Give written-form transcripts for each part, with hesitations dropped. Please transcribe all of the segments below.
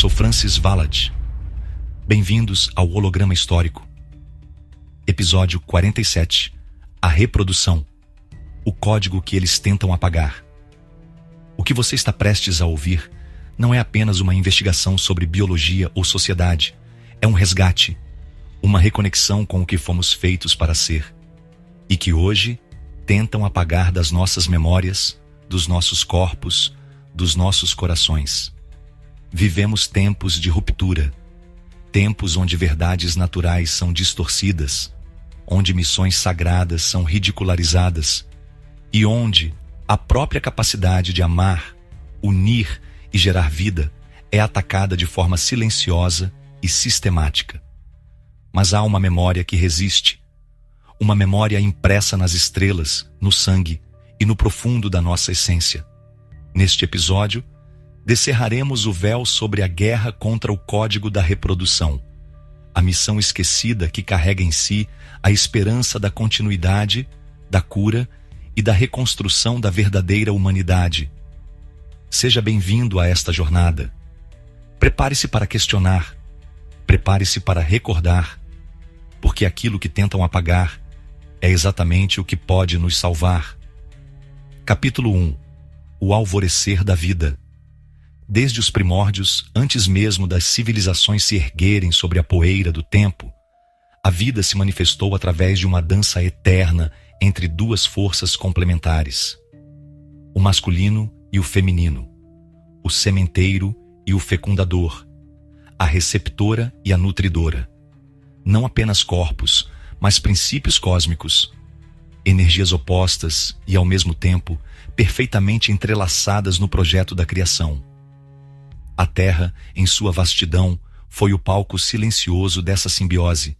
sou Francis Valad. Bem-vindos ao Holograma Histórico. Episódio 47. A reprodução. O código que eles tentam apagar. O que você está prestes a ouvir não é apenas uma investigação sobre biologia ou sociedade. É um resgate, uma reconexão com o que fomos feitos para ser e que hoje tentam apagar das nossas memórias, dos nossos corpos, dos nossos corações. Vivemos tempos de ruptura, tempos onde verdades naturais são distorcidas, onde missões sagradas são ridicularizadas e onde a própria capacidade de amar, unir e gerar vida é atacada de forma silenciosa e sistemática. Mas há uma memória que resiste, uma memória impressa nas estrelas, no sangue e no profundo da nossa essência. Neste episódio, descerraremos o véu sobre a guerra contra o código da reprodução, a missão esquecida que carrega em si a esperança da continuidade, da cura e da reconstrução da verdadeira humanidade. Seja bem-vindo a esta jornada. Prepare-se para questionar, prepare-se para recordar, porque aquilo que tentam apagar é exatamente o que pode nos salvar. Capítulo 1. O alvorecer da vida. Desde os primórdios, antes mesmo das civilizações se erguerem sobre a poeira do tempo, a vida se manifestou através de uma dança eterna entre duas forças complementares: o masculino e o feminino, o sementeiro e o fecundador, a receptora e a nutridora. Não apenas corpos, mas princípios cósmicos, energias opostas e, ao mesmo tempo, perfeitamente entrelaçadas no projeto da criação. A Terra, em sua vastidão, foi o palco silencioso dessa simbiose.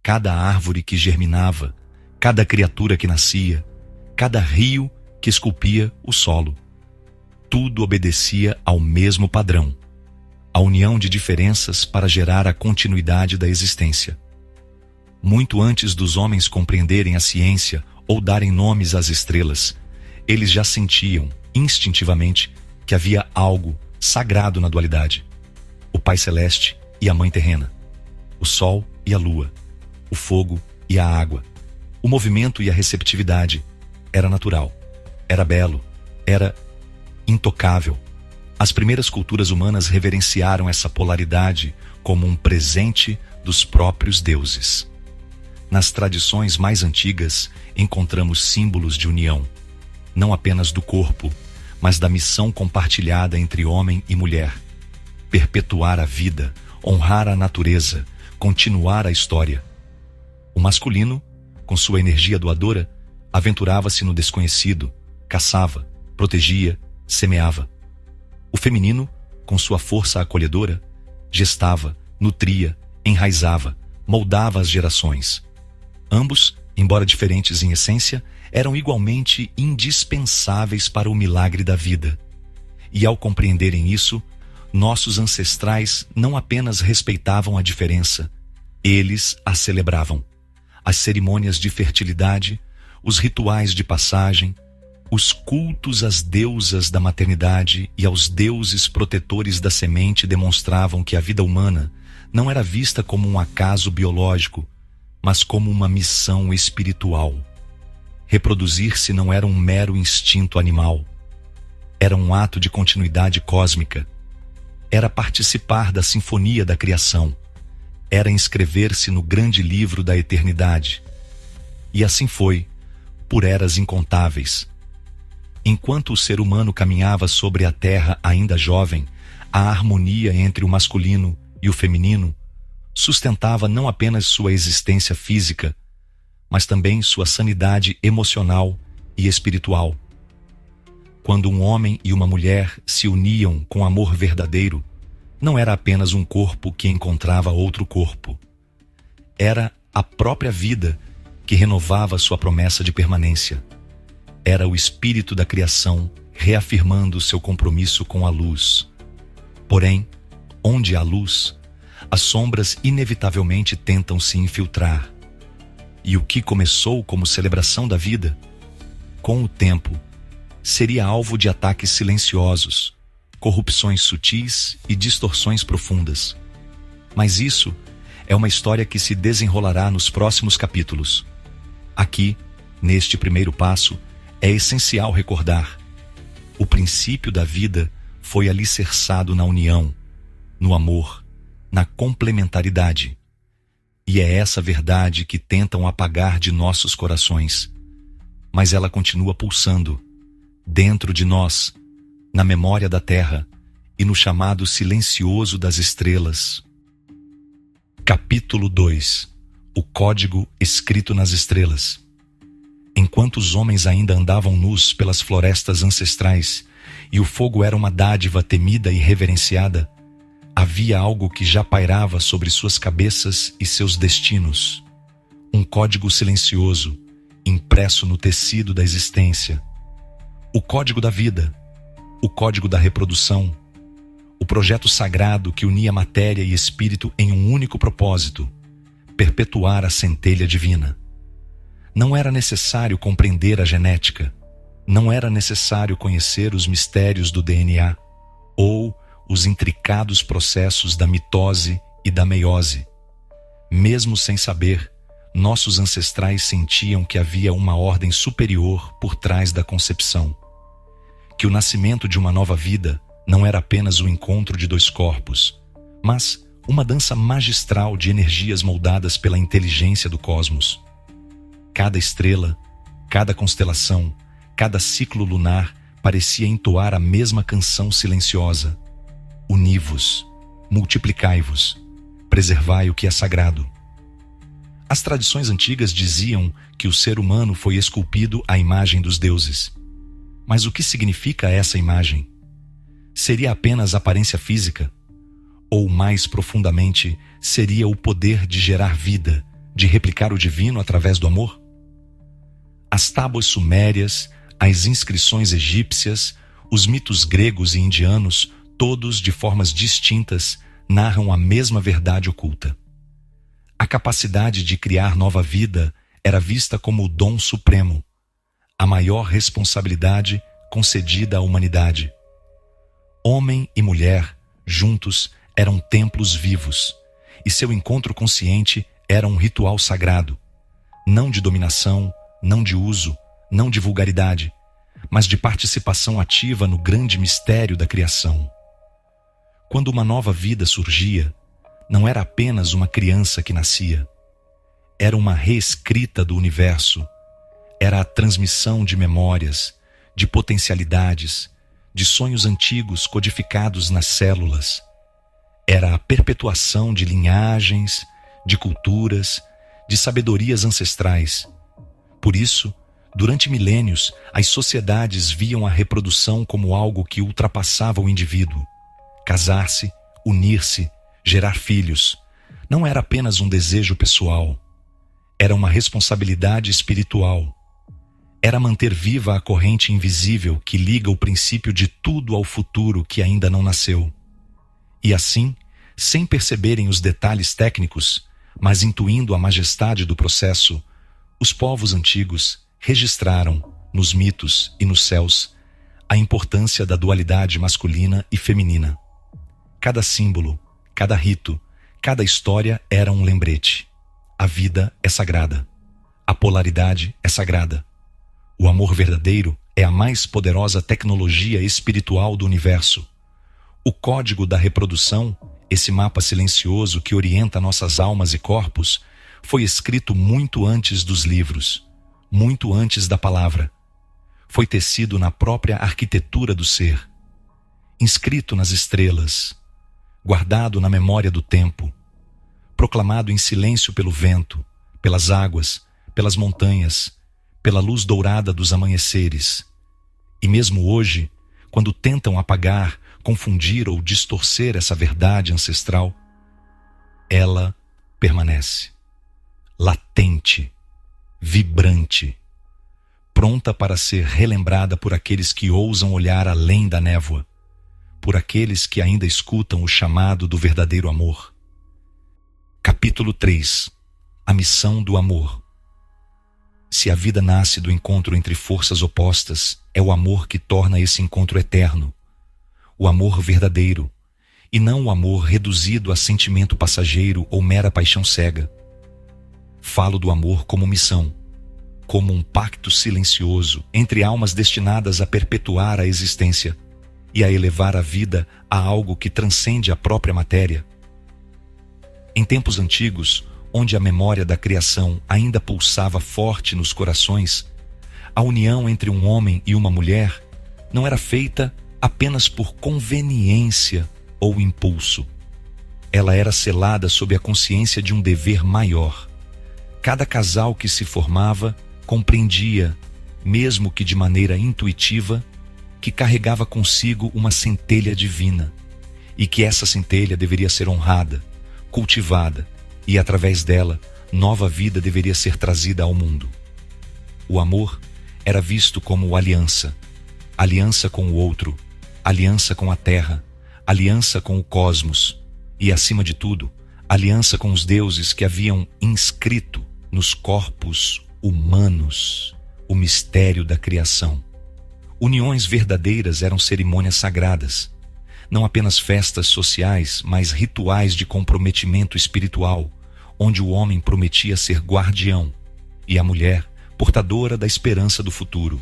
Cada árvore que germinava, cada criatura que nascia, cada rio que esculpia o solo. Tudo obedecia ao mesmo padrão, a união de diferenças para gerar a continuidade da existência. Muito antes dos homens compreenderem a ciência ou darem nomes às estrelas, eles já sentiam, instintivamente, que havia algo sagrado na dualidade: o Pai Celeste e a Mãe Terrena, o Sol e a Lua, o fogo e a água. O movimento e a receptividade era natural, era belo, era intocável. As primeiras culturas humanas reverenciaram essa polaridade como um presente dos próprios deuses. Nas tradições mais antigas, encontramos símbolos de união, não apenas do corpo, mas da missão compartilhada entre homem e mulher: perpetuar a vida, honrar a natureza, continuar a história. O masculino, com sua energia doadora, aventurava-se no desconhecido, caçava, protegia, semeava. O feminino, com sua força acolhedora, gestava, nutria, enraizava, moldava as gerações. Ambos, embora diferentes em essência, eram igualmente indispensáveis para o milagre da vida. E ao compreenderem isso, nossos ancestrais não apenas respeitavam a diferença, eles a celebravam. As cerimônias de fertilidade, os rituais de passagem, os cultos às deusas da maternidade e aos deuses protetores da semente demonstravam que a vida humana não era vista como um acaso biológico, mas como uma missão espiritual. Reproduzir-se não era um mero instinto animal. Era um ato de continuidade cósmica. Era participar da sinfonia da criação. Era inscrever-se no grande livro da eternidade. E assim foi, por eras incontáveis. Enquanto o ser humano caminhava sobre a terra ainda jovem, a harmonia entre o masculino e o feminino sustentava não apenas sua existência física, mas também sua sanidade emocional e espiritual. Quando um homem e uma mulher se uniam com amor verdadeiro, não era apenas um corpo que encontrava outro corpo. Era a própria vida que renovava sua promessa de permanência. Era o espírito da criação reafirmando seu compromisso com a luz. Porém, onde há luz, as sombras inevitavelmente tentam se infiltrar. E o que começou como celebração da vida, com o tempo, seria alvo de ataques silenciosos, corrupções sutis e distorções profundas. Mas isso é uma história que se desenrolará nos próximos capítulos. Aqui, neste primeiro passo, é essencial recordar: o princípio da vida foi alicerçado na união, no amor, na complementaridade. E é essa verdade que tentam apagar de nossos corações. Mas ela continua pulsando, dentro de nós, na memória da terra e no chamado silencioso das estrelas. Capítulo 2. O código escrito nas estrelas. Enquanto os homens ainda andavam nus pelas florestas ancestrais e o fogo era uma dádiva temida e reverenciada, havia algo que já pairava sobre suas cabeças e seus destinos. Um código silencioso, impresso no tecido da existência. O código da vida, o código da reprodução, o projeto sagrado que unia matéria e espírito em um único propósito: perpetuar a centelha divina. Não era necessário compreender a genética, não era necessário conhecer os mistérios do DNA ou os intricados processos da mitose e da meiose. Mesmo sem saber, nossos ancestrais sentiam que havia uma ordem superior por trás da concepção. Que o nascimento de uma nova vida não era apenas o encontro de dois corpos, mas uma dança magistral de energias moldadas pela inteligência do cosmos. Cada estrela, cada constelação, cada ciclo lunar parecia entoar a mesma canção silenciosa: uni-vos, multiplicai-vos, preservai o que é sagrado. As tradições antigas diziam que o ser humano foi esculpido à imagem dos deuses. Mas o que significa essa imagem? Seria apenas aparência física? Ou, mais profundamente, seria o poder de gerar vida, de replicar o divino através do amor? As tábuas sumérias, as inscrições egípcias, os mitos gregos e indianos, todos de formas distintas, narram a mesma verdade oculta. A capacidade de criar nova vida era vista como o dom supremo, a maior responsabilidade concedida à humanidade. Homem e mulher, juntos, eram templos vivos, e seu encontro consciente era um ritual sagrado, não de dominação, não de uso, não de vulgaridade, mas de participação ativa no grande mistério da criação. Quando uma nova vida surgia, não era apenas uma criança que nascia. Era uma reescrita do universo. Era a transmissão de memórias, de potencialidades, de sonhos antigos codificados nas células. Era a perpetuação de linhagens, de culturas, de sabedorias ancestrais. Por isso, durante milênios, as sociedades viam a reprodução como algo que ultrapassava o indivíduo. Casar-se, unir-se, gerar filhos, não era apenas um desejo pessoal. Era uma responsabilidade espiritual. Era manter viva a corrente invisível que liga o princípio de tudo ao futuro que ainda não nasceu. E assim, sem perceberem os detalhes técnicos, mas intuindo a majestade do processo, os povos antigos registraram, nos mitos e nos céus, a importância da dualidade masculina e feminina. Cada símbolo, cada rito, cada história era um lembrete. A vida é sagrada. A polaridade é sagrada. O amor verdadeiro é a mais poderosa tecnologia espiritual do universo. O código da reprodução, esse mapa silencioso que orienta nossas almas e corpos, foi escrito muito antes dos livros, muito antes da palavra. Foi tecido na própria arquitetura do ser, inscrito nas estrelas, guardado na memória do tempo, proclamado em silêncio pelo vento, pelas águas, pelas montanhas, pela luz dourada dos amanheceres. E mesmo hoje, quando tentam apagar, confundir ou distorcer essa verdade ancestral, ela permanece, latente, vibrante, pronta para ser relembrada por aqueles que ousam olhar além da névoa, por aqueles que ainda escutam o chamado do verdadeiro amor. Capítulo 3. A missão do amor. Se a vida nasce do encontro entre forças opostas, é o amor que torna esse encontro eterno. o amor verdadeiro, e não o amor reduzido a sentimento passageiro ou mera paixão cega. Falo do amor como missão, como um pacto silencioso entre almas destinadas a perpetuar a existência e a elevar a vida a algo que transcende a própria matéria. Em tempos antigos, onde a memória da criação ainda pulsava forte nos corações, a união entre um homem e uma mulher não era feita apenas por conveniência ou impulso. Ela era selada sob a consciência de um dever maior. Cada casal que se formava compreendia, mesmo que de maneira intuitiva, que carregava consigo uma centelha divina e que essa centelha deveria ser honrada, cultivada e, através dela, nova vida deveria ser trazida ao mundo. O amor era visto como aliança, aliança com o outro, aliança com a terra, aliança com o cosmos e, acima de tudo, aliança com os deuses que haviam inscrito nos corpos humanos o mistério da criação. Uniões verdadeiras eram cerimônias sagradas, não apenas festas sociais, mas rituais de comprometimento espiritual, onde o homem prometia ser guardião e a mulher portadora da esperança do futuro.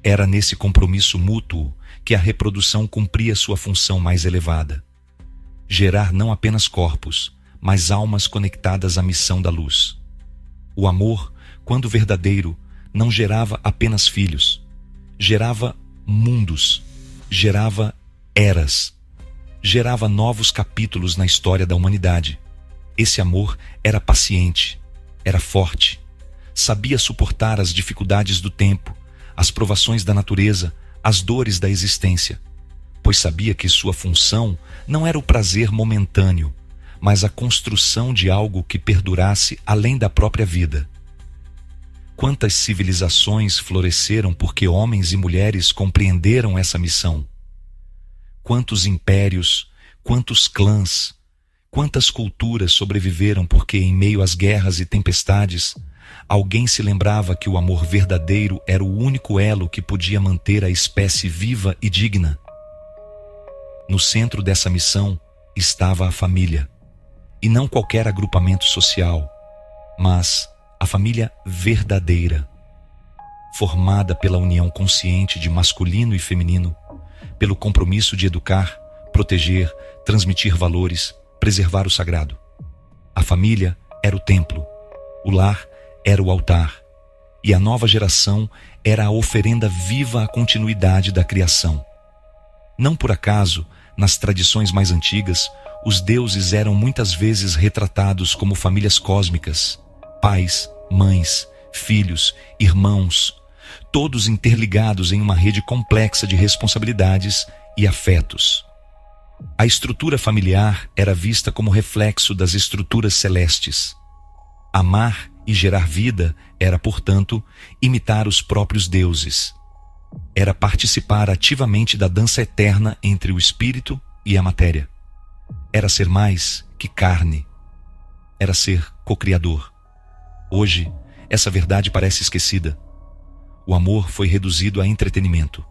Era nesse compromisso mútuo que a reprodução cumpria sua função mais elevada: gerar não apenas corpos, mas almas conectadas à missão da luz. O amor, quando verdadeiro, não gerava apenas filhos, gerava mundos, gerava eras, gerava novos capítulos na história da humanidade. Esse amor era paciente, era forte, sabia suportar as dificuldades do tempo, as provações da natureza, as dores da existência, pois sabia que sua função não era o prazer momentâneo, mas a construção de algo que perdurasse além da própria vida. Quantas civilizações floresceram porque homens e mulheres compreenderam essa missão? Quantos impérios, quantos clãs, quantas culturas sobreviveram porque, em meio às guerras e tempestades, alguém se lembrava que o amor verdadeiro era o único elo que podia manter a espécie viva e digna? No centro dessa missão estava a família, e não qualquer agrupamento social, mas a família verdadeira, formada pela união consciente de masculino e feminino, pelo compromisso de educar, proteger, transmitir valores, preservar o sagrado. A família era o templo, o lar era o altar, e a nova geração era a oferenda viva à continuidade da criação. Não por acaso, nas tradições mais antigas, os deuses eram muitas vezes retratados como famílias cósmicas, pais, mães, filhos, irmãos, todos interligados em uma rede complexa de responsabilidades e afetos. A estrutura familiar era vista como reflexo das estruturas celestes. Amar e gerar vida era, portanto, imitar os próprios deuses. Era participar ativamente da dança eterna entre o espírito e a matéria. Era ser mais que carne. Era ser co-criador. Hoje, essa verdade parece esquecida. O amor foi reduzido a entretenimento.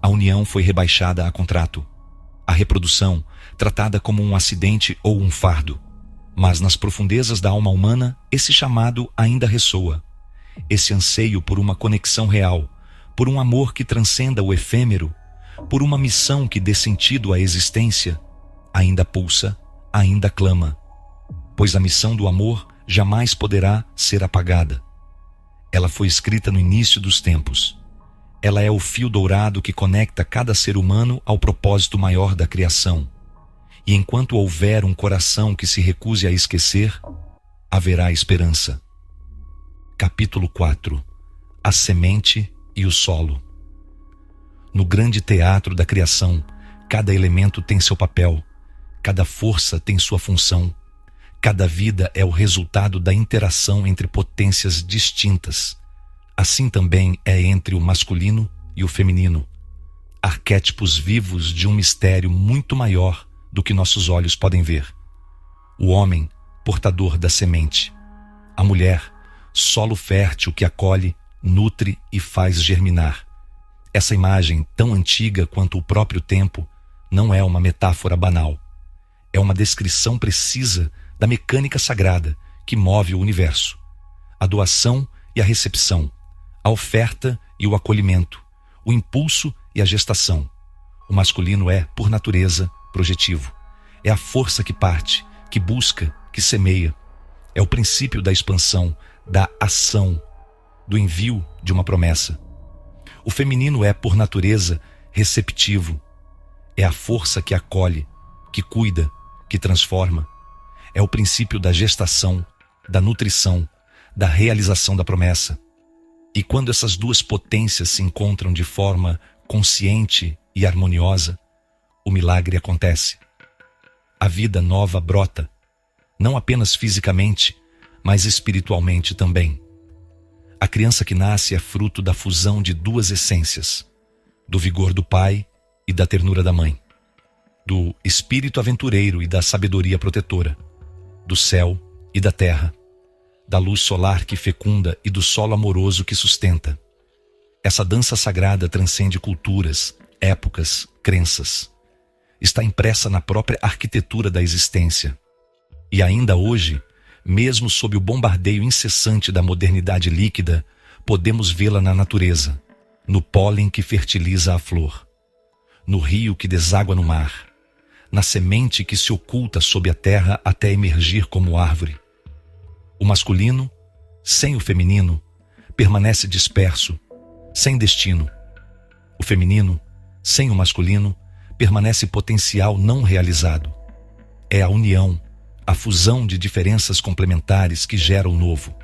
A união foi rebaixada a contrato. A reprodução, tratada como um acidente ou um fardo. Mas nas profundezas da alma humana, esse chamado ainda ressoa. Esse anseio por uma conexão real, por um amor que transcenda o efêmero, por uma missão que dê sentido à existência, ainda pulsa, ainda clama. Pois a missão do amor jamais poderá ser apagada. Ela foi escrita no início dos tempos. Ela é o fio dourado que conecta cada ser humano ao propósito maior da criação. E enquanto houver um coração que se recuse a esquecer, haverá esperança. Capítulo 4. A semente e o solo. No grande teatro da criação, cada elemento tem seu papel, cada força tem sua função, cada vida é o resultado da interação entre potências distintas. Assim também é entre o masculino e o feminino, arquétipos vivos de um mistério muito maior do que nossos olhos podem ver. O homem, portador da semente. A mulher, solo fértil que acolhe, nutre e faz germinar. Essa imagem, tão antiga quanto o próprio tempo, não é uma metáfora banal. É uma descrição precisa da mecânica sagrada que move o universo. A doação e a recepção, a oferta e o acolhimento, o impulso e a gestação. O masculino é, por natureza, projetivo. É a força que parte, que busca, que semeia. É o princípio da expansão, da ação, do envio de uma promessa. O feminino é, por natureza, receptivo. É a força que acolhe, que cuida, que transforma. É o princípio da gestação, da nutrição, da realização da promessa. E quando essas duas potências se encontram de forma consciente e harmoniosa, o milagre acontece. A vida nova brota, não apenas fisicamente, mas espiritualmente também. A criança que nasce é fruto da fusão de duas essências, do vigor do pai e da ternura da mãe, do espírito aventureiro e da sabedoria protetora, do céu e da terra, da luz solar que fecunda e do solo amoroso que sustenta. Essa dança sagrada transcende culturas, épocas, crenças. Está impressa na própria arquitetura da existência. E ainda hoje, mesmo sob o bombardeio incessante da modernidade líquida, podemos vê-la na natureza, no pólen que fertiliza a flor, no rio que deságua no mar, na semente que se oculta sob a terra até emergir como árvore. O masculino, sem o feminino, permanece disperso, sem destino. O feminino, sem o masculino, permanece potencial não realizado. É a união, a fusão de diferenças complementares que gera o novo.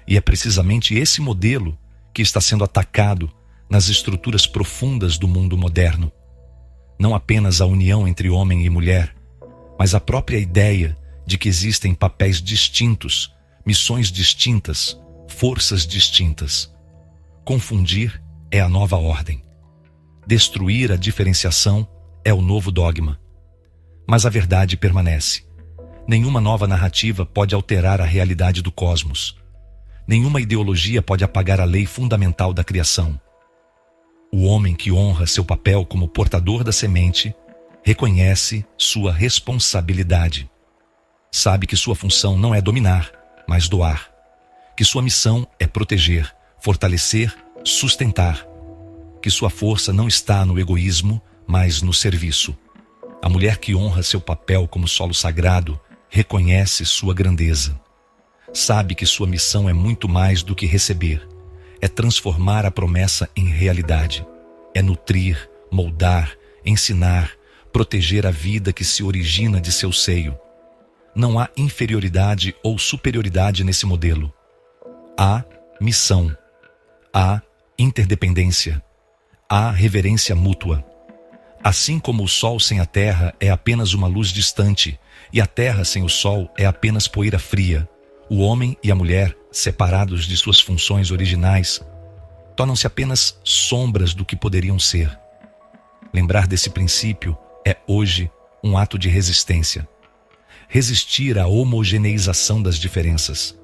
E é precisamente esse modelo que está sendo atacado nas estruturas profundas do mundo moderno. Não apenas a união entre homem e mulher, mas a própria ideia de que existem papéis distintos, missões distintas, forças distintas. Confundir é a nova ordem. Destruir a diferenciação é o novo dogma. Mas a verdade permanece. Nenhuma nova narrativa pode alterar a realidade do cosmos. Nenhuma ideologia pode apagar a lei fundamental da criação. O homem que honra seu papel como portador da semente reconhece sua responsabilidade. Sabe que sua função não é dominar, mas doar. Que sua missão é proteger, fortalecer, sustentar. Que sua força não está no egoísmo, mas no serviço. A mulher que honra seu papel como solo sagrado reconhece sua grandeza. Sabe que sua missão é muito mais do que receber. É transformar a promessa em realidade. É nutrir, moldar, ensinar, proteger a vida que se origina de seu seio. Não há inferioridade ou superioridade nesse modelo. Há missão. Há interdependência. Há reverência mútua. Assim como o sol sem a terra é apenas uma luz distante, e a terra sem o sol é apenas poeira fria, o homem e a mulher, separados de suas funções originais, tornam-se apenas sombras do que poderiam ser. Lembrar desse princípio é hoje um ato de resistência. Resistir à homogeneização das diferenças.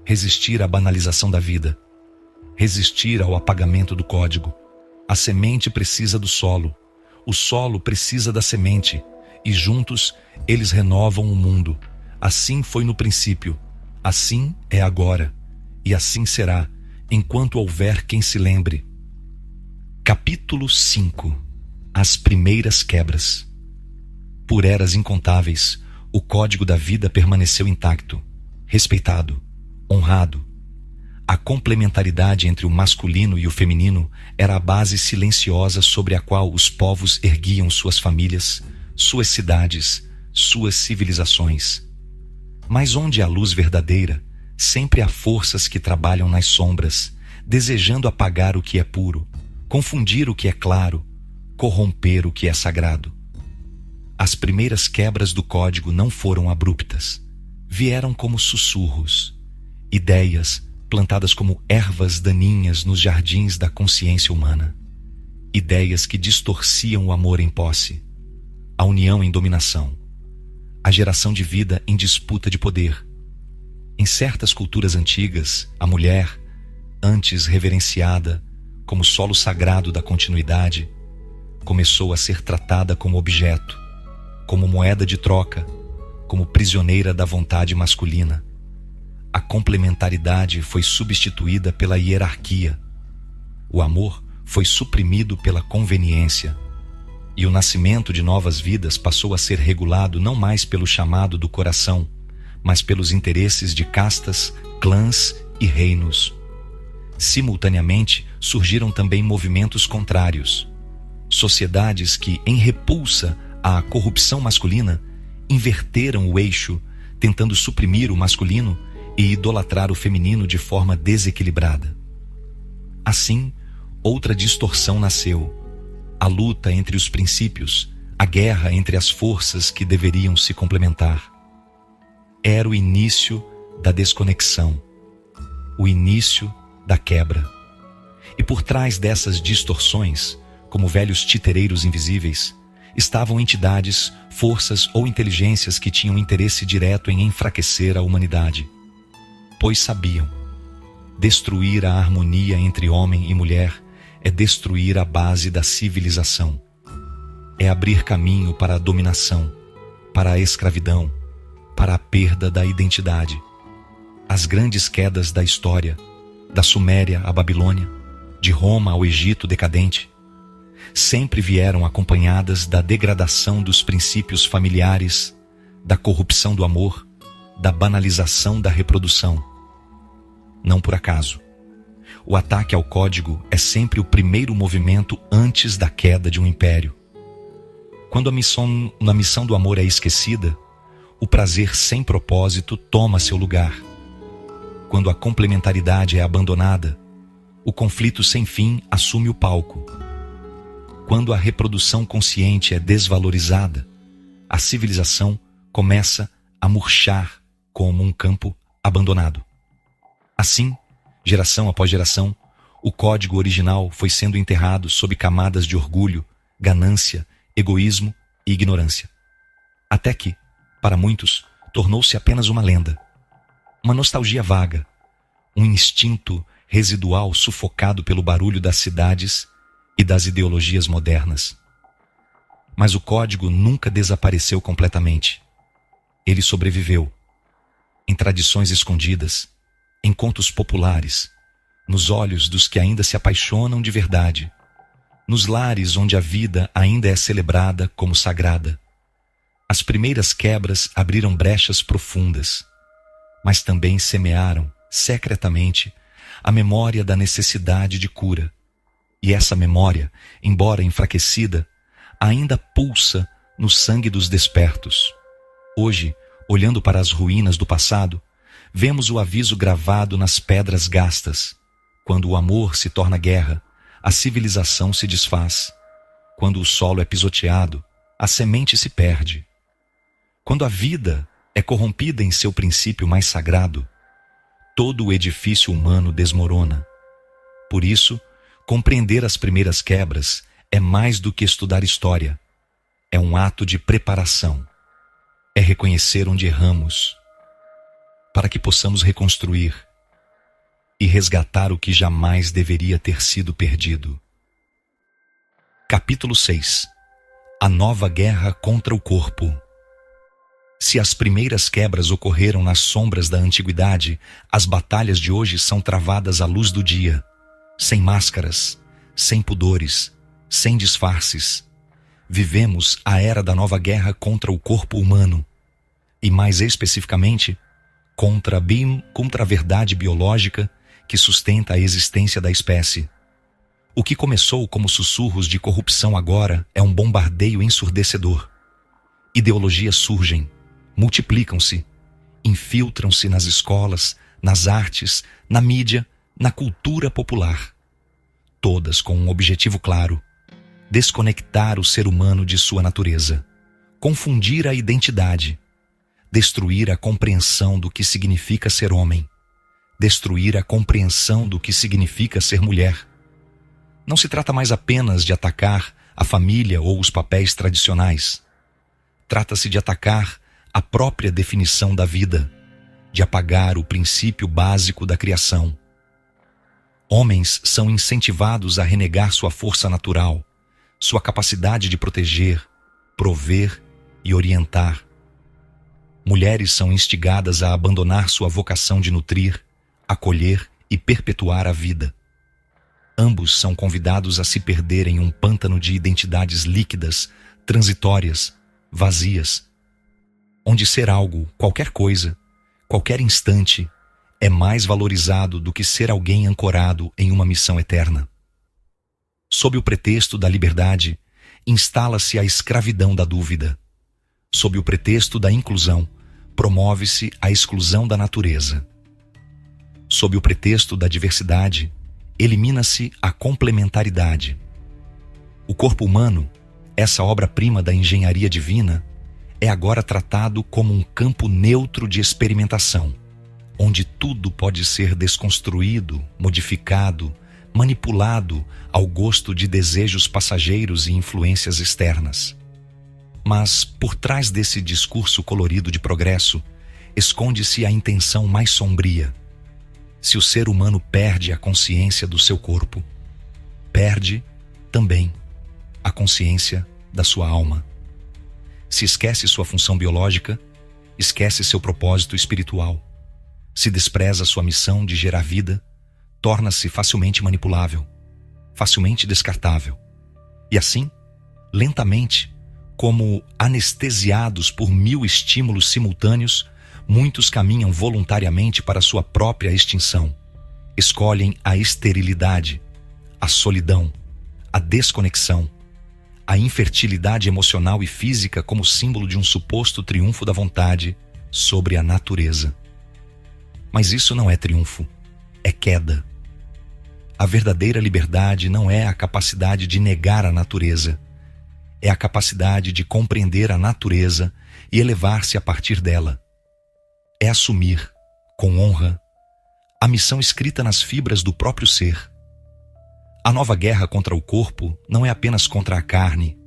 Resistir à banalização da vida. Resistir ao apagamento do código. A semente precisa do solo. O solo precisa da semente. E juntos eles renovam o mundo. Assim foi no princípio. Assim é agora. E assim será, enquanto houver quem se lembre. Capítulo 5. As primeiras quebras. Por eras incontáveis, o código da vida permaneceu intacto, respeitado, honrado. A complementaridade entre o masculino e o feminino era a base silenciosa sobre a qual os povos erguiam suas famílias, suas cidades, suas civilizações. Mas onde há luz verdadeira, sempre há forças que trabalham nas sombras, desejando apagar o que é puro, confundir o que é claro, corromper o que é sagrado. As primeiras quebras do código não foram abruptas. Vieram como sussurros, ideias plantadas como ervas daninhas nos jardins da consciência humana. Ideias que distorciam o amor em posse, a união em dominação, a geração de vida em disputa de poder. Em certas culturas antigas, a mulher, antes reverenciada como solo sagrado da continuidade, começou a ser tratada como objeto, como moeda de troca, como prisioneira da vontade masculina. A complementaridade foi substituída pela hierarquia. O amor foi suprimido pela conveniência. E o nascimento de novas vidas passou a ser regulado não mais pelo chamado do coração, mas pelos interesses de castas, clãs e reinos. Simultaneamente, surgiram também movimentos contrários. Sociedades que, em repulsa à corrupção masculina, inverteram o eixo, tentando suprimir o masculino e idolatrar o feminino de forma desequilibrada. Assim, outra distorção nasceu: a luta entre os princípios, a guerra entre as forças que deveriam se complementar. Era o início da desconexão, o início da quebra. E por trás dessas distorções, como velhos titereiros invisíveis, estavam entidades, forças ou inteligências que tinham interesse direto em enfraquecer a humanidade. Pois sabiam: destruir a harmonia entre homem e mulher é destruir a base da civilização. É abrir caminho para a dominação, para a escravidão, para a perda da identidade. As grandes quedas da história, da Suméria à Babilônia, de Roma ao Egito decadente, sempre vieram acompanhadas da degradação dos princípios familiares, da corrupção do amor, da banalização da reprodução. Não por acaso, o ataque ao código é sempre o primeiro movimento antes da queda de um império. Quando a missão do amor é esquecida, o prazer sem propósito toma seu lugar. Quando a complementaridade é abandonada, o conflito sem fim assume o palco. Quando a reprodução consciente é desvalorizada, a civilização começa a murchar como um campo abandonado. Assim, geração após geração, o código original foi sendo enterrado sob camadas de orgulho, ganância, egoísmo e ignorância. Até que, para muitos, tornou-se apenas uma lenda. Uma nostalgia vaga, um instinto residual sufocado pelo barulho das cidades e das ideologias modernas. Mas o código nunca desapareceu completamente. Ele sobreviveu, em tradições escondidas, em contos populares, nos olhos dos que ainda se apaixonam de verdade, nos lares onde a vida ainda é celebrada como sagrada. As primeiras quebras abriram brechas profundas, mas também semearam, secretamente, a memória da necessidade de cura. E essa memória, embora enfraquecida, ainda pulsa no sangue dos despertos. Hoje, olhando para as ruínas do passado, vemos o aviso gravado nas pedras gastas. Quando o amor se torna guerra, a civilização se desfaz. Quando o solo é pisoteado, a semente se perde. Quando a vida é corrompida em seu princípio mais sagrado, todo o edifício humano desmorona. Por isso, compreender as primeiras quebras é mais do que estudar história. É um ato de preparação. É reconhecer onde erramos, para que possamos reconstruir e resgatar o que jamais deveria ter sido perdido. Capítulo 6. A nova guerra contra o corpo. Se as primeiras quebras ocorreram nas sombras da antiguidade, as batalhas de hoje são travadas à luz do dia, sem máscaras, sem pudores, sem disfarces. Vivemos a era da nova guerra contra o corpo humano, e mais especificamente, contra a verdade biológica que sustenta a existência da espécie. O que começou como sussurros de corrupção agora é um bombardeio ensurdecedor. Ideologias surgem, multiplicam-se, infiltram-se nas escolas, nas artes, na mídia, na cultura popular. Todas com um objetivo claro: desconectar o ser humano de sua natureza, confundir a identidade, destruir a compreensão do que significa ser homem, destruir a compreensão do que significa ser mulher. Não se trata mais apenas de atacar a família ou os papéis tradicionais. Trata-se de atacar a própria definição da vida, de apagar o princípio básico da criação. Homens são incentivados a renegar sua força natural, sua capacidade de proteger, prover e orientar. Mulheres são instigadas a abandonar sua vocação de nutrir, acolher e perpetuar a vida. Ambos são convidados a se perder em um pântano de identidades líquidas, transitórias, vazias, onde ser algo, qualquer coisa, qualquer instante, é mais valorizado do que ser alguém ancorado em uma missão eterna. Sob o pretexto da liberdade, instala-se a escravidão da dúvida. Sob o pretexto da inclusão, promove-se a exclusão da natureza. Sob o pretexto da diversidade, elimina-se a complementaridade. O corpo humano, essa obra-prima da engenharia divina, é agora tratado como um campo neutro de experimentação, onde tudo pode ser desconstruído, modificado, manipulado ao gosto de desejos passageiros e influências externas. Mas, por trás desse discurso colorido de progresso, esconde-se a intenção mais sombria. Se o ser humano perde a consciência do seu corpo, perde também a consciência da sua alma. Se esquece sua função biológica, esquece seu propósito espiritual. Se despreza sua missão de gerar vida, torna-se facilmente manipulável, facilmente descartável. E assim, lentamente, como anestesiados por 1000 estímulos simultâneos, muitos caminham voluntariamente para sua própria extinção. Escolhem a esterilidade, a solidão, a desconexão, a infertilidade emocional e física como símbolo de um suposto triunfo da vontade sobre a natureza. Mas isso não é triunfo, é queda. A verdadeira liberdade não é a capacidade de negar a natureza, é a capacidade de compreender a natureza e elevar-se a partir dela. É assumir, com honra, a missão escrita nas fibras do próprio ser. A nova guerra contra o corpo não é apenas contra a carne,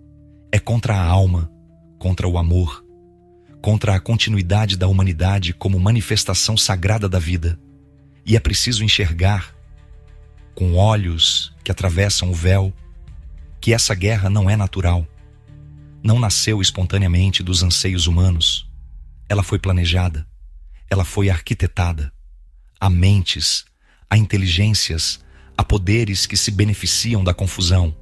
é contra a alma, contra o amor, contra a continuidade da humanidade como manifestação sagrada da vida. E é preciso enxergar, com olhos que atravessam o véu, que essa guerra não é natural. Não nasceu espontaneamente dos anseios humanos. Ela foi planejada, ela foi arquitetada. Há mentes, há inteligências, há poderes que se beneficiam da confusão,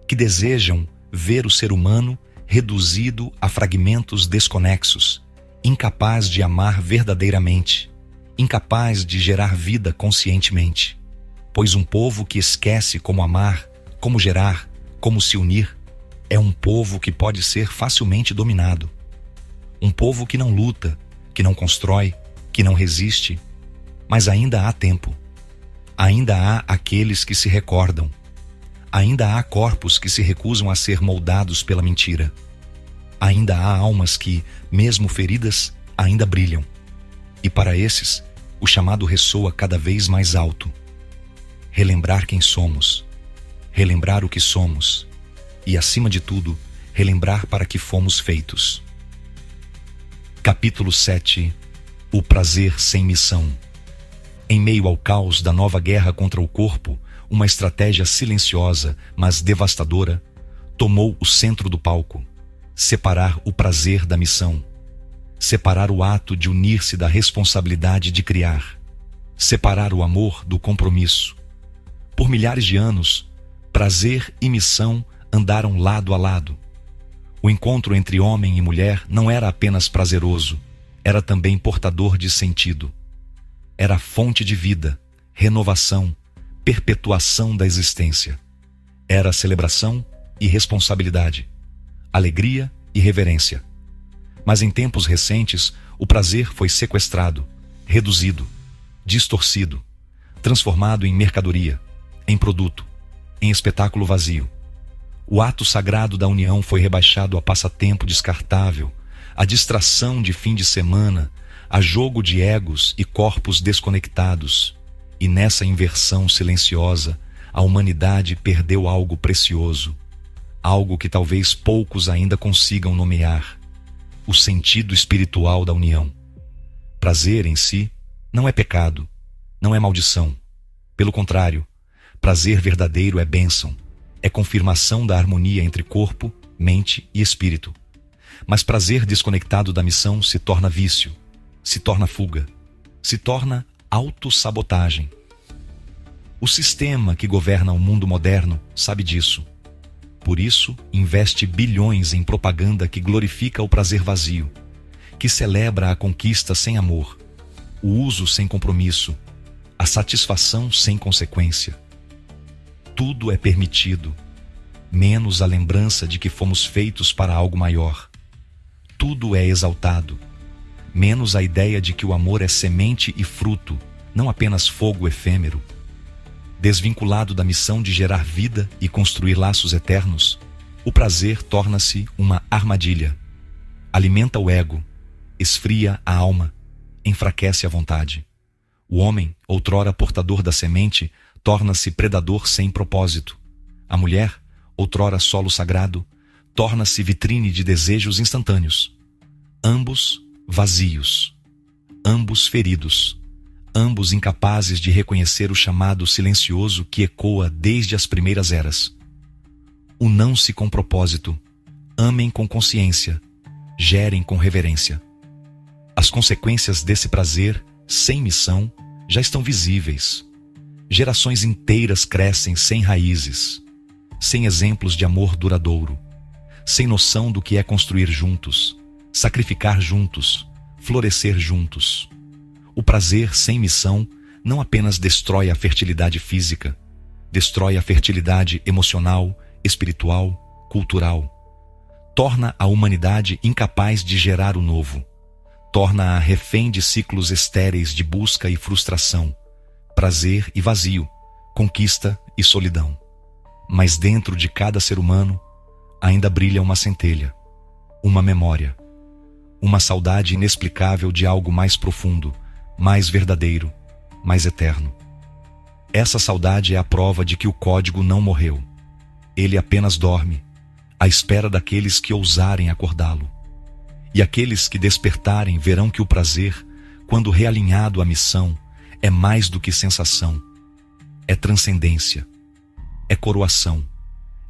que desejam ver o ser humano reduzido a fragmentos desconexos, incapaz de amar verdadeiramente, incapaz de gerar vida conscientemente. Pois um povo que esquece como amar, como gerar, como se unir, é um povo que pode ser facilmente dominado. Um povo que não luta, que não constrói, que não resiste, mas ainda há tempo. Ainda há aqueles que se recordam. Ainda há corpos que se recusam a ser moldados pela mentira. Ainda há almas que, mesmo feridas, ainda brilham. E para esses, o chamado ressoa cada vez mais alto. Relembrar quem somos, relembrar o que somos e, acima de tudo, relembrar para que fomos feitos. Capítulo 7. O prazer sem missão. Em meio ao caos da nova guerra contra o corpo, uma estratégia silenciosa, mas devastadora, tomou o centro do palco: separar o prazer da missão, separar o ato de unir-se da responsabilidade de criar, separar o amor do compromisso. Por milhares de anos, prazer e missão andaram lado a lado. O encontro entre homem e mulher não era apenas prazeroso, era também portador de sentido. Era fonte de vida, renovação, perpetuação da existência. Era celebração e responsabilidade, alegria e reverência. Mas em tempos recentes, o prazer foi sequestrado, reduzido, distorcido, transformado em mercadoria, em produto, em espetáculo vazio. O ato sagrado da união foi rebaixado a passatempo descartável, a distração de fim de semana, a jogo de egos e corpos desconectados. E nessa inversão silenciosa, a humanidade perdeu algo precioso, algo que talvez poucos ainda consigam nomear: o sentido espiritual da união. Prazer em si não é pecado, não é maldição. Pelo contrário, prazer verdadeiro é bênção, é confirmação da harmonia entre corpo, mente e espírito. Mas prazer desconectado da missão se torna vício, se torna fuga, se torna autossabotagem. O sistema que governa o mundo moderno sabe disso. Por isso, investe bilhões em propaganda que glorifica o prazer vazio, que celebra a conquista sem amor, o uso sem compromisso, a satisfação sem consequência. Tudo é permitido, menos a lembrança de que fomos feitos para algo maior. Tudo é exaltado, menos a ideia de que o amor é semente e fruto, não apenas fogo efêmero. Desvinculado da missão de gerar vida e construir laços eternos, o prazer torna-se uma armadilha. Alimenta o ego, esfria a alma, enfraquece a vontade. O homem, outrora portador da semente, torna-se predador sem propósito. A mulher, outrora solo sagrado, torna-se vitrine de desejos instantâneos. Ambos vazios, ambos feridos, ambos incapazes de reconhecer o chamado silencioso que ecoa desde as primeiras eras. Unam-se com propósito, amem com consciência, gerem com reverência. As consequências desse prazer, sem missão, já estão visíveis. Gerações inteiras crescem sem raízes, sem exemplos de amor duradouro, sem noção do que é construir juntos, sacrificar juntos, florescer juntos. O prazer sem missão não apenas destrói a fertilidade física, destrói a fertilidade emocional, espiritual, cultural. Torna a humanidade incapaz de gerar o novo. Torna-a refém de ciclos estéreis de busca e frustração, prazer e vazio, conquista e solidão. Mas dentro de cada ser humano ainda brilha uma centelha, uma memória, uma saudade inexplicável de algo mais profundo, mais verdadeiro, mais eterno. Essa saudade é a prova de que o código não morreu. Ele apenas dorme, à espera daqueles que ousarem acordá-lo. E aqueles que despertarem verão que o prazer, quando realinhado à missão, é mais do que sensação. É transcendência, é coroação,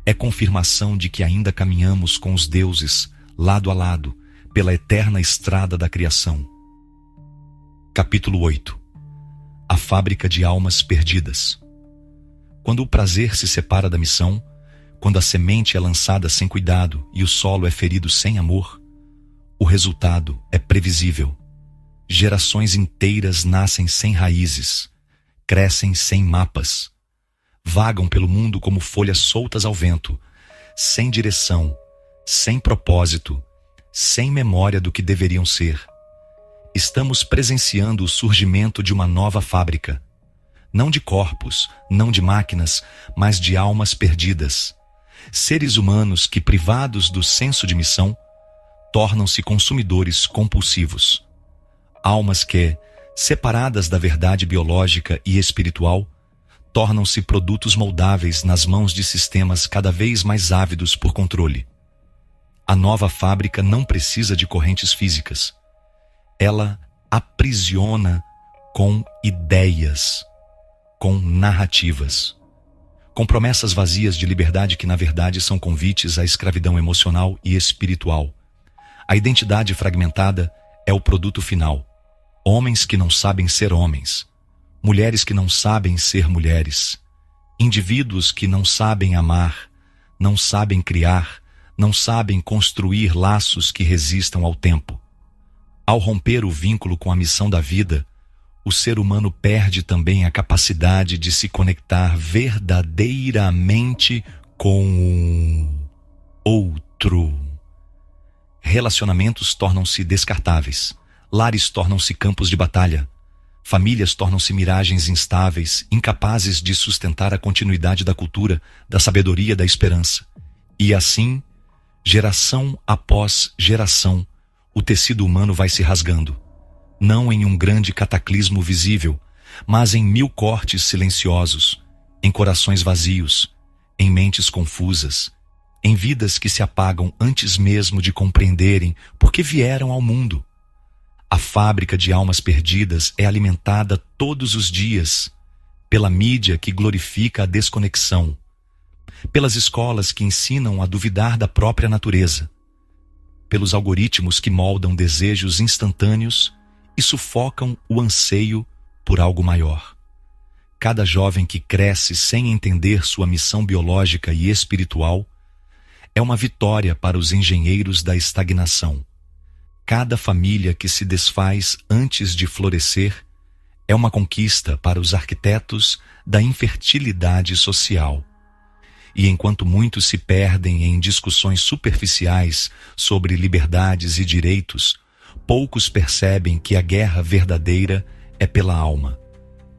é confirmação de que ainda caminhamos com os deuses, lado a lado, pela eterna estrada da criação. Capítulo 8. A fábrica de almas perdidas. Quando o prazer se separa da missão, quando a semente é lançada sem cuidado e o solo é ferido sem amor, o resultado é previsível. Gerações inteiras nascem sem raízes, crescem sem mapas, vagam pelo mundo como folhas soltas ao vento, sem direção, sem propósito, sem memória do que deveriam ser. Estamos presenciando o surgimento de uma nova fábrica, não de corpos, não de máquinas, mas de almas perdidas. Seres humanos que, privados do senso de missão, tornam-se consumidores compulsivos. Almas que, separadas da verdade biológica e espiritual, tornam-se produtos moldáveis nas mãos de sistemas cada vez mais ávidos por controle. A nova fábrica não precisa de correntes físicas. Ela aprisiona com ideias, com narrativas, com promessas vazias de liberdade que na verdade são convites à escravidão emocional e espiritual. A identidade fragmentada é o produto final. Homens que não sabem ser homens, mulheres que não sabem ser mulheres, indivíduos que não sabem amar, não sabem criar, não sabem construir laços que resistam ao tempo. Ao romper o vínculo com a missão da vida, o ser humano perde também a capacidade de se conectar verdadeiramente com o outro. Relacionamentos tornam-se descartáveis, lares tornam-se campos de batalha, famílias tornam-se miragens instáveis, incapazes de sustentar a continuidade da cultura, da sabedoria, da esperança. E assim, geração após geração, o tecido humano vai se rasgando, não em um grande cataclismo visível, mas em 1000 cortes silenciosos, em corações vazios, em mentes confusas, em vidas que se apagam antes mesmo de compreenderem por que vieram ao mundo. A fábrica de almas perdidas é alimentada todos os dias pela mídia que glorifica a desconexão, pelas escolas que ensinam a duvidar da própria natureza, pelos algoritmos que moldam desejos instantâneos e sufocam o anseio por algo maior. Cada jovem que cresce sem entender sua missão biológica e espiritual é uma vitória para os engenheiros da estagnação. Cada família que se desfaz antes de florescer é uma conquista para os arquitetos da infertilidade social. E enquanto muitos se perdem em discussões superficiais sobre liberdades e direitos, poucos percebem que a guerra verdadeira é pela alma,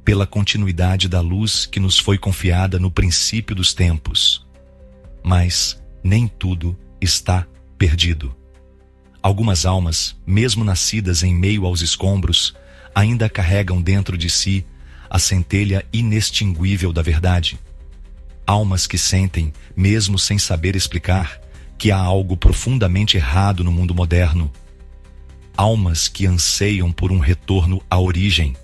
pela continuidade da luz que nos foi confiada no princípio dos tempos. Mas nem tudo está perdido. Algumas almas, mesmo nascidas em meio aos escombros, ainda carregam dentro de si a centelha inextinguível da verdade. Almas que sentem, mesmo sem saber explicar, que há algo profundamente errado no mundo moderno. Almas que anseiam por um retorno à origem,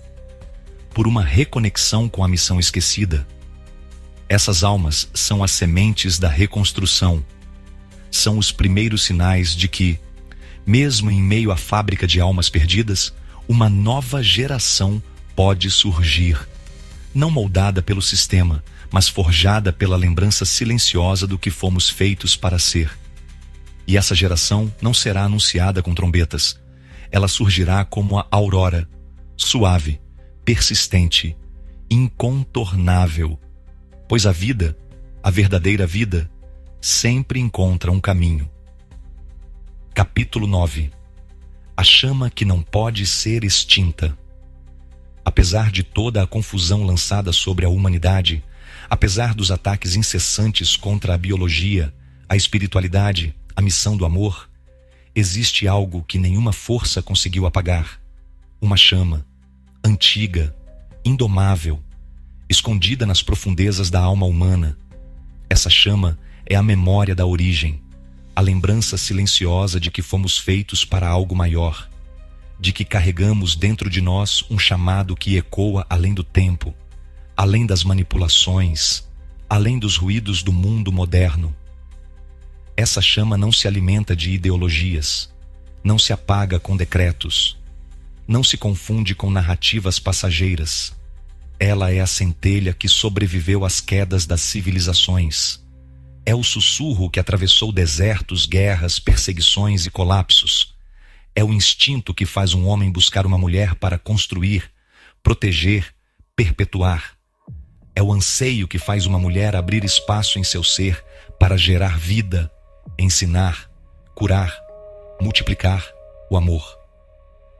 por uma reconexão com a missão esquecida. Essas almas são as sementes da reconstrução. São os primeiros sinais de que, mesmo em meio à fábrica de almas perdidas, uma nova geração pode surgir, não moldada pelo sistema, mas forjada pela lembrança silenciosa do que fomos feitos para ser. E essa geração não será anunciada com trombetas. Ela surgirá como a aurora, suave, persistente, incontornável, pois a vida, a verdadeira vida, sempre encontra um caminho. Capítulo 9. A chama que não pode ser extinta. Apesar de toda a confusão lançada sobre a humanidade, apesar dos ataques incessantes contra a biologia, a espiritualidade, a missão do amor, existe algo que nenhuma força conseguiu apagar. Uma chama, antiga, indomável, escondida nas profundezas da alma humana. Essa chama é a memória da origem, a lembrança silenciosa de que fomos feitos para algo maior, de que carregamos dentro de nós um chamado que ecoa além do tempo, além das manipulações, além dos ruídos do mundo moderno. Essa chama não se alimenta de ideologias, não se apaga com decretos, não se confunde com narrativas passageiras. Ela é a centelha que sobreviveu às quedas das civilizações. É o sussurro que atravessou desertos, guerras, perseguições e colapsos. É o instinto que faz um homem buscar uma mulher para construir, proteger, perpetuar. É o anseio que faz uma mulher abrir espaço em seu ser para gerar vida, ensinar, curar, multiplicar o amor.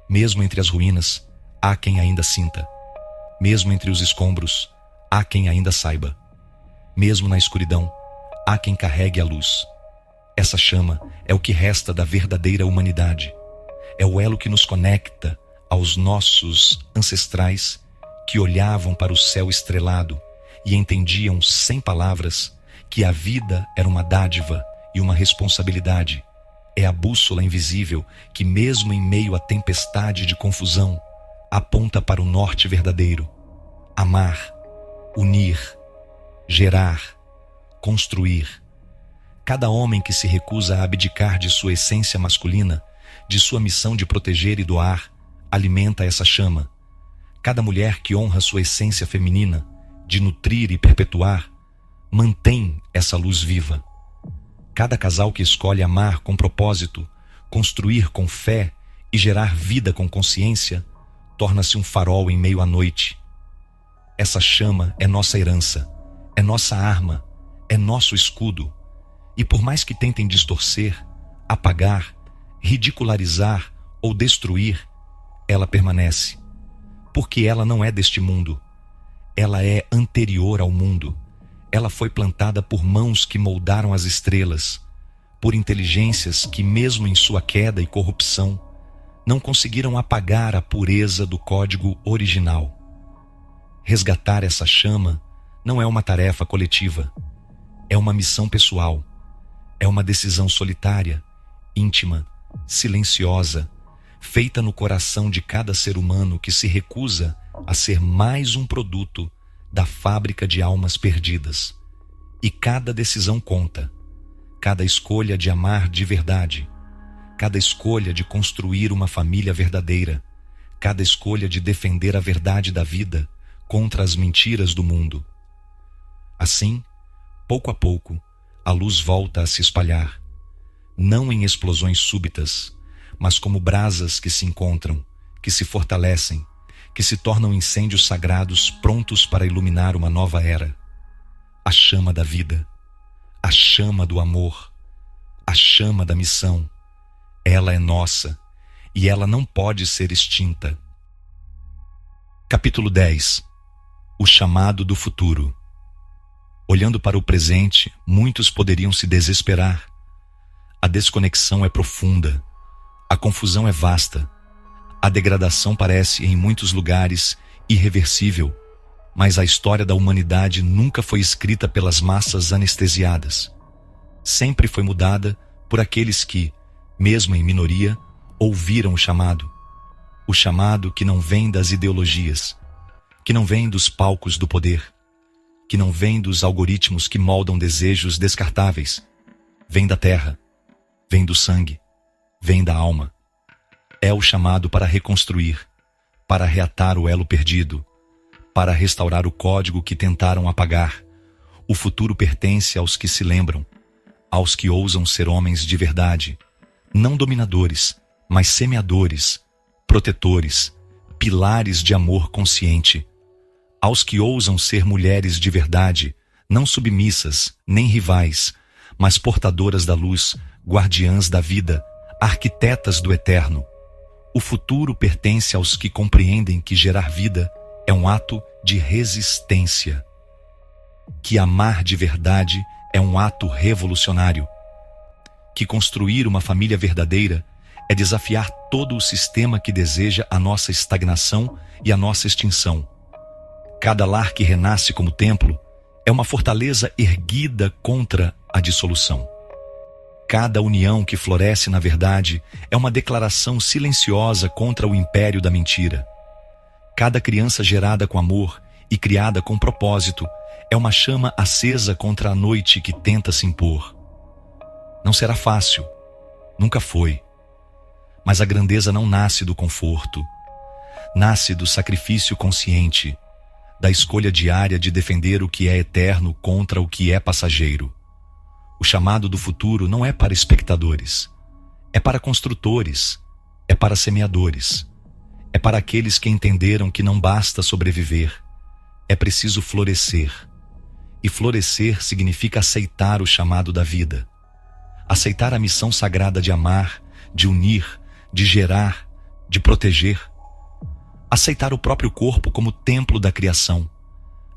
Mesmo entre as ruínas, há quem ainda sinta. Mesmo entre os escombros, há quem ainda saiba. Mesmo na escuridão, há quem carregue a luz. Essa chama é o que resta da verdadeira humanidade. É o elo que nos conecta aos nossos ancestrais que olhavam para o céu estrelado e entendiam sem palavras que a vida era uma dádiva e uma responsabilidade. É a bússola invisível que, mesmo em meio à tempestade de confusão, aponta para o norte verdadeiro. Amar, unir, gerar, construir. Cada homem que se recusa a abdicar de sua essência masculina, de sua missão de proteger e doar, alimenta essa chama. Cada mulher que honra sua essência feminina, de nutrir e perpetuar, mantém essa luz viva. Cada casal que escolhe amar com propósito, construir com fé e gerar vida com consciência, torna-se um farol em meio à noite. Essa chama é nossa herança, é nossa arma, é nosso escudo. E por mais que tentem distorcer, apagar, ridicularizar ou destruir, ela permanece. Porque ela não é deste mundo. Ela é anterior ao mundo. Ela foi plantada por mãos que moldaram as estrelas, por inteligências que, mesmo em sua queda e corrupção, não conseguiram apagar a pureza do código original. Resgatar essa chama não é uma tarefa coletiva. É uma missão pessoal. É uma decisão solitária, íntima, silenciosa, feita no coração de cada ser humano que se recusa a ser mais um produto da fábrica de almas perdidas. E cada decisão conta, cada escolha de amar de verdade, cada escolha de construir uma família verdadeira, cada escolha de defender a verdade da vida contra as mentiras do mundo. Assim, pouco a pouco, a luz volta a se espalhar, não em explosões súbitas, mas como brasas que se encontram, que se fortalecem, que se tornam incêndios sagrados prontos para iluminar uma nova era. A chama da vida, a chama do amor, a chama da missão. Ela é nossa e ela não pode ser extinta. Capítulo 10. O chamado do futuro. Olhando para o presente, muitos poderiam se desesperar. A desconexão é profunda, a confusão é vasta, a degradação parece, em muitos lugares, irreversível, mas a história da humanidade nunca foi escrita pelas massas anestesiadas. Sempre foi mudada por aqueles que, mesmo em minoria, ouviram o chamado que não vem das ideologias, que não vem dos palcos do poder, que não vem dos algoritmos que moldam desejos descartáveis, vem da terra, vem do sangue, vem da alma. É o chamado para reconstruir, para reatar o elo perdido, para restaurar o código que tentaram apagar. O futuro pertence aos que se lembram, aos que ousam ser homens de verdade, não dominadores, mas semeadores, protetores, pilares de amor consciente, aos que ousam ser mulheres de verdade, não submissas, nem rivais, mas portadoras da luz, guardiãs da vida, arquitetas do eterno. O futuro pertence aos que compreendem que gerar vida é um ato de resistência, que amar de verdade é um ato revolucionário, que construir uma família verdadeira é desafiar todo o sistema que deseja a nossa estagnação e a nossa extinção. Cada lar que renasce como templo é uma fortaleza erguida contra a dissolução. Cada união que floresce na verdade é uma declaração silenciosa contra o império da mentira. Cada criança gerada com amor e criada com propósito é uma chama acesa contra a noite que tenta se impor. Não será fácil, nunca foi. Mas a grandeza não nasce do conforto, nasce do sacrifício consciente, da escolha diária de defender o que é eterno contra o que é passageiro. O chamado do futuro não é para espectadores, é para construtores, é para semeadores, é para aqueles que entenderam que não basta sobreviver, é preciso florescer. E florescer significa aceitar o chamado da vida, aceitar a missão sagrada de amar, de unir, de gerar, de proteger, aceitar o próprio corpo como templo da criação,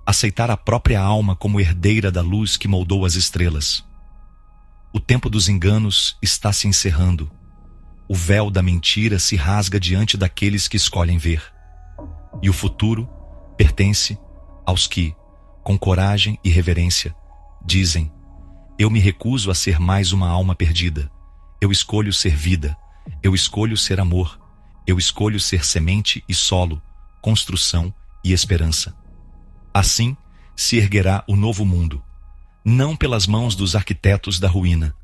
aceitar a própria alma como herdeira da luz que moldou as estrelas. O tempo dos enganos está se encerrando. O véu da mentira se rasga diante daqueles que escolhem ver. E o futuro pertence aos que, com coragem e reverência, dizem: eu me recuso a ser mais uma alma perdida. Eu escolho ser vida. Eu escolho ser amor. Eu escolho ser semente e solo, construção e esperança. Assim se erguerá o novo mundo, não pelas mãos dos arquitetos da ruína,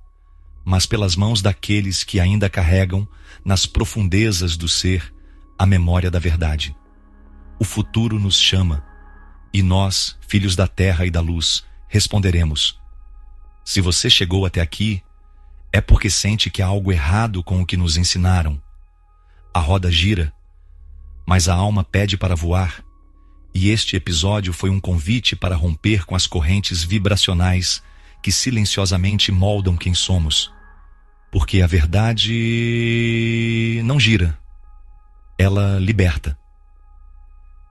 mas pelas mãos daqueles que ainda carregam nas profundezas do ser a memória da verdade. O futuro nos chama, e nós, filhos da terra e da luz, responderemos: se você chegou até aqui, é porque sente que há algo errado com o que nos ensinaram. A roda gira, mas a alma pede para voar, e este episódio foi um convite para romper com as correntes vibracionais que silenciosamente moldam quem somos. Porque a verdade não gira, ela liberta.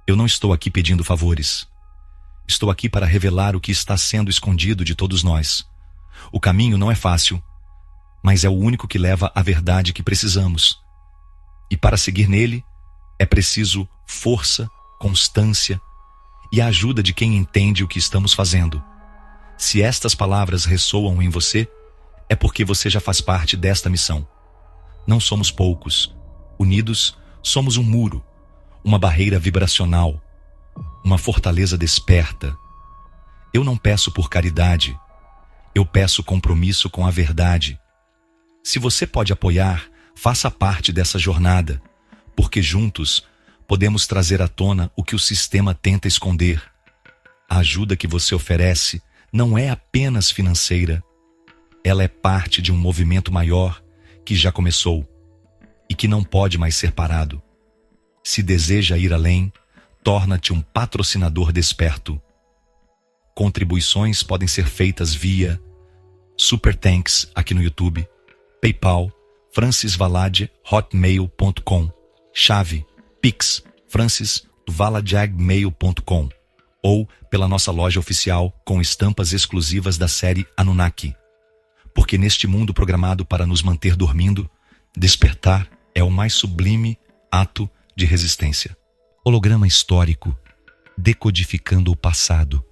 Eu não estou aqui pedindo favores. Estou aqui para revelar o que está sendo escondido de todos nós. O caminho não é fácil, mas é o único que leva à verdade que precisamos. E para seguir nele, é preciso força, constância e a ajuda de quem entende o que estamos fazendo. Se estas palavras ressoam em você, é porque você já faz parte desta missão. Não somos poucos. Unidos, somos um muro, uma barreira vibracional, uma fortaleza desperta. Eu não peço por caridade, eu peço compromisso com a verdade. Se você pode apoiar, faça parte dessa jornada, porque juntos podemos trazer à tona o que o sistema tenta esconder. A ajuda que você oferece não é apenas financeira, ela é parte de um movimento maior que já começou e que não pode mais ser parado. Se deseja ir além, torna-te um patrocinador desperto. Contribuições podem ser feitas via Super Thanks aqui no YouTube, PayPal, francisvalade@hotmail.com, chave Pix, francis@valadiagmail.com, ou pela nossa loja oficial com estampas exclusivas da série Anunnaki. Porque neste mundo programado para nos manter dormindo, despertar é o mais sublime ato de resistência. Holograma histórico, decodificando o passado.